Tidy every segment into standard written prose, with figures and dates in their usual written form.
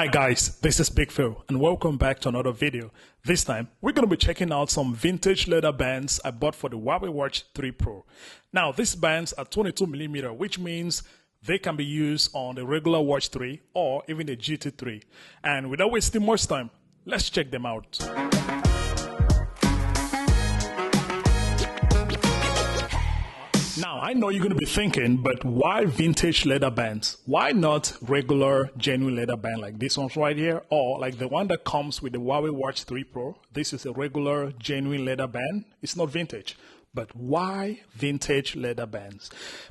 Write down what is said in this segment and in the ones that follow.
Hi guys, this is Big Phil and welcome back to another video. This time, we're going to be checking out some vintage leather bands I bought for the Huawei Watch 3 Pro. Now, these bands are 22mm, which means they can be used on the regular Watch 3 or even the GT3. And without wasting much time, let's check them out. Now, I know you're going to be thinking, but why vintage leather bands? Why not regular, genuine leather band like this one right here? Or like the one that comes with the Huawei Watch 3 Pro. This is a regular, genuine leather band. It's not vintage. But why vintage leather bands?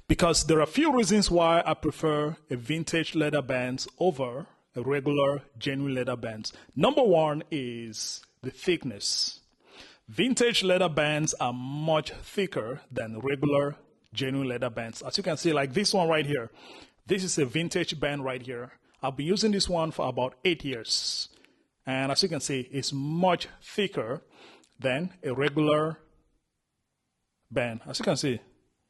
Because there are a few reasons why I prefer a vintage leather bands over a regular, genuine leather bands. Number one is the thickness. Vintage leather bands are much thicker than regular genuine leather bands. As you can see, like this one right here, this is a vintage band right here. I've been using this one for about 8 years. And as you can see, it's much thicker than a regular band. As you can see,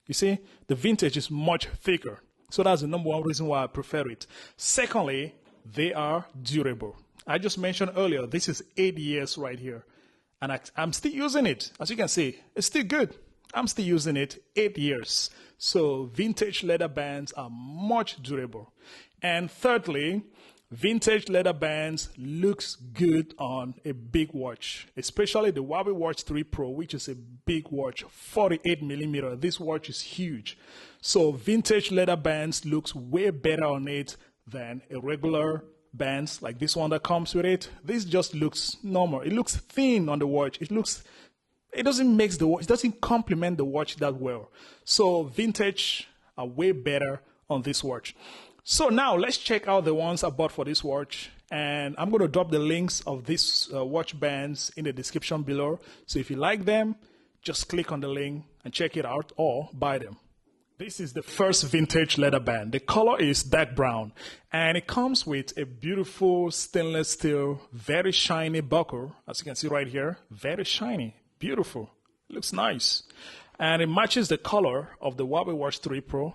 you see, the vintage is much thicker. So that's the number one reason why I prefer it. Secondly, they are durable. I just mentioned earlier, this is 8 years right here. And I'm still using it. As you can see, it's still good. I'm still using it 8 years. So vintage leather bands are much durable. And thirdly, vintage leather bands looks good on a big watch, especially the Huawei Watch 3 Pro, which is a big watch, 48mm. This watch is huge. So vintage leather bands looks way better on it than a regular bands like this one that comes with it. This just looks normal. It looks thin on the watch. It doesn't make the watch, it doesn't complement the watch that well. So vintage are way better on this watch. So now let's check out the ones I bought for this watch. And I'm going to drop the links of these watch bands in the description below. So if you like them, just click on the link and check it out or buy them. This is the first vintage leather band. The color is dark brown and it comes with a beautiful stainless steel, very shiny buckle. As you can see right here, very shiny, beautiful, looks nice. And it matches the color of the Huawei Watch 3 Pro,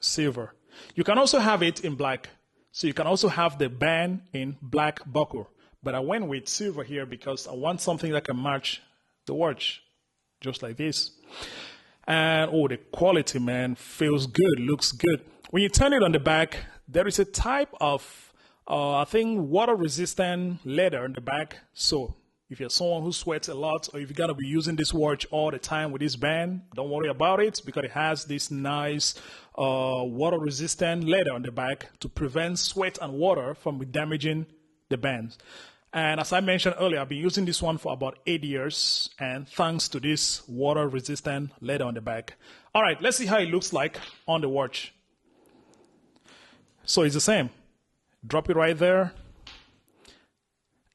silver. You can also have it in black. So you can also have the band in black buckle. But I went with silver here because I want something that can match the watch, just like this. And oh, the quality, man, feels good, looks good. When you turn it on the back, there is a type of, I think, water-resistant leather in the back. So if you're someone who sweats a lot, or if you're going to be using this watch all the time with this band, don't worry about it because it has this nice water-resistant leather on the back to prevent sweat and water from damaging the bands. And as I mentioned earlier, I've been using this one for about 8 years, and thanks to this water-resistant leather on the back. All right, let's see how it looks like on the watch. So it's the same. Drop it right there.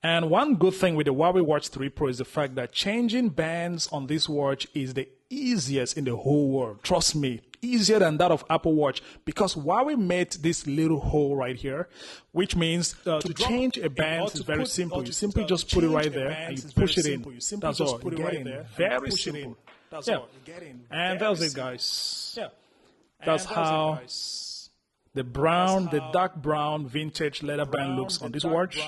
And one good thing with the Huawei Watch 3 Pro is the fact that changing bands on this watch is the easiest in the whole world. Trust me, easier than that of Apple Watch because Huawei made this little hole right here, which means to change a band is very simple. You simply just put it right there and you push it in. That's all. You get in. Very simple. Yeah. And that's it, guys. Yeah. That's how the dark brown vintage leather band looks on this watch.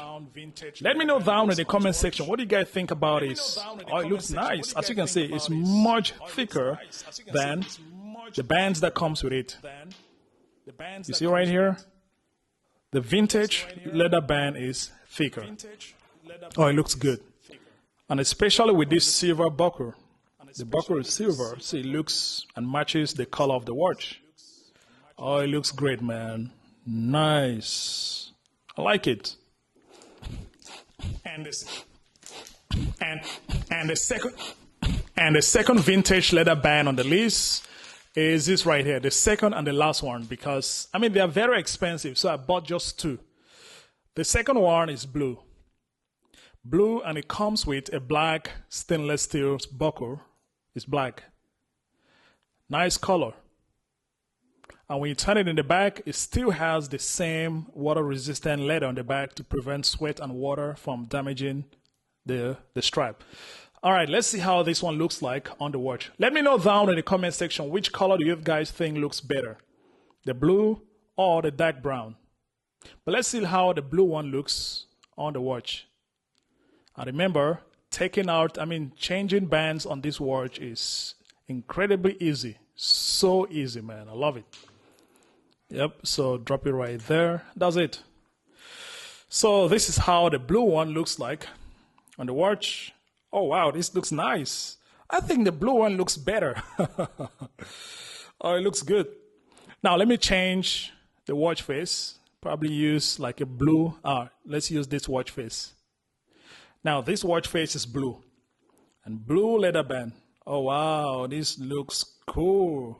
Let me know down in the comment section. What do you guys think about this? Oh, it looks nice. As you can see, it's much thicker than the bands that comes with it. You see right here? The vintage leather band is thicker. Oh, it looks good. And especially with this silver buckle. The buckle is silver, so it looks and matches the color of the watch. Oh, it looks great, man. Nice. I like it. And the second vintage leather band on the list is this right here, the second and the last one, because I mean they are very expensive, so I bought just two. The second one is blue. Blue, and it comes with a black stainless steel buckle. It's black. Nice color. And when you turn it in the back, it still has the same water-resistant leather on the back to prevent sweat and water from damaging the strap. All right, let's see how this one looks like on the watch. Let me know down in the comment section which color do you guys think looks better, the blue or the dark brown. But let's see how the blue one looks on the watch. And remember, changing bands on this watch is incredibly easy. So easy, man. I love it. Yep, so drop it right there. That's it. So this is how the blue one looks like on the watch. Oh, wow, this looks nice. I think the blue one looks better. Oh, it looks good. Now, let me change the watch face. Probably use like a blue. Let's use this watch face. Now, this watch face is blue. And blue leather band. Oh, wow, this looks cool.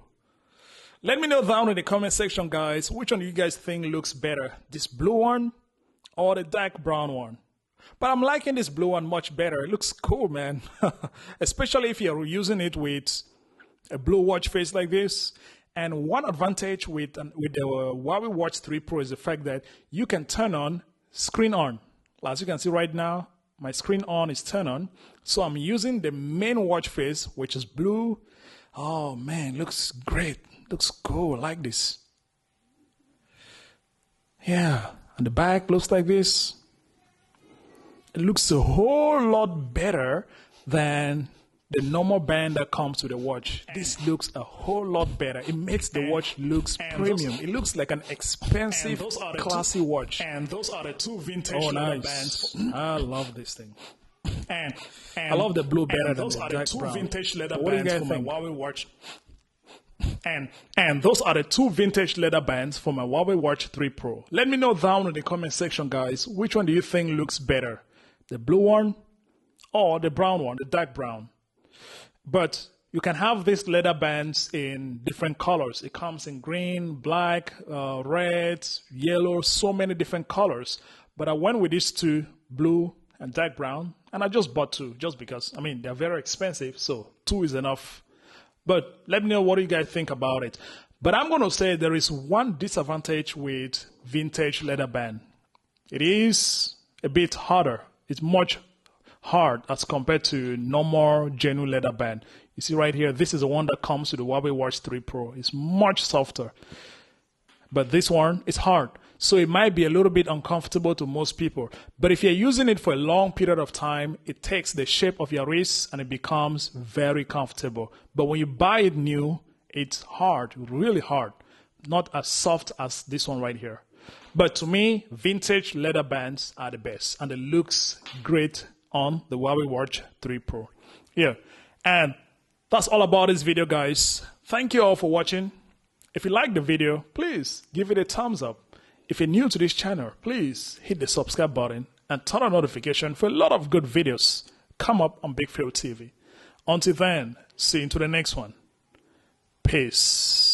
Let me know down in the comment section, guys, which one do you guys think looks better? This blue one or the dark brown one? But I'm liking this blue one much better. It looks cool, man. Especially if you're using it with a blue watch face like this. And one advantage with the Huawei Watch 3 Pro is the fact that you can turn on screen on. As you can see right now, my screen on is turned on. So I'm using the main watch face, which is blue. Oh, man, looks great. Looks cool. I like this. Yeah, and the back looks like this. It looks a whole lot better than the normal band that comes with the watch. This looks a whole lot better. It makes the watch looks premium. It looks like an expensive, classy watch. And those are the two vintage leather bands. I love this thing. And I love the blue better than those the are dark the two brown. vintage leather What do you bands guys for think? my Huawei Watch. And those are the two vintage leather bands for my Huawei Watch 3 Pro. Let me know down in the comment section, guys, which one do you think looks better? The blue one or the brown one, the dark brown? But you can have these leather bands in different colors. It comes in green, black, red, yellow, so many different colors. But I went with these two, blue and dark brown, and I just bought two just because, they're very expensive, so two is enough. But let me know what you guys think about it. But I'm going to say there is one disadvantage with vintage leather band. It is a bit harder. It's much hard as compared to normal genuine leather band. You see right here, this is the one that comes with the Huawei Watch 3 Pro. It's much softer. But this one is hard. So it might be a little bit uncomfortable to most people. But if you're using it for a long period of time, it takes the shape of your wrist and it becomes very comfortable. But when you buy it new, it's hard, really hard. Not as soft as this one right here. But to me, vintage leather bands are the best. And it looks great on the Huawei Watch 3 Pro. Yeah. And that's all about this video, guys. Thank you all for watching. If you like the video, please give it a thumbs up. If you're new to this channel, please hit the subscribe button and turn on notification for a lot of good videos come up on Big Phil TV. Until then, see you into the next one. Peace.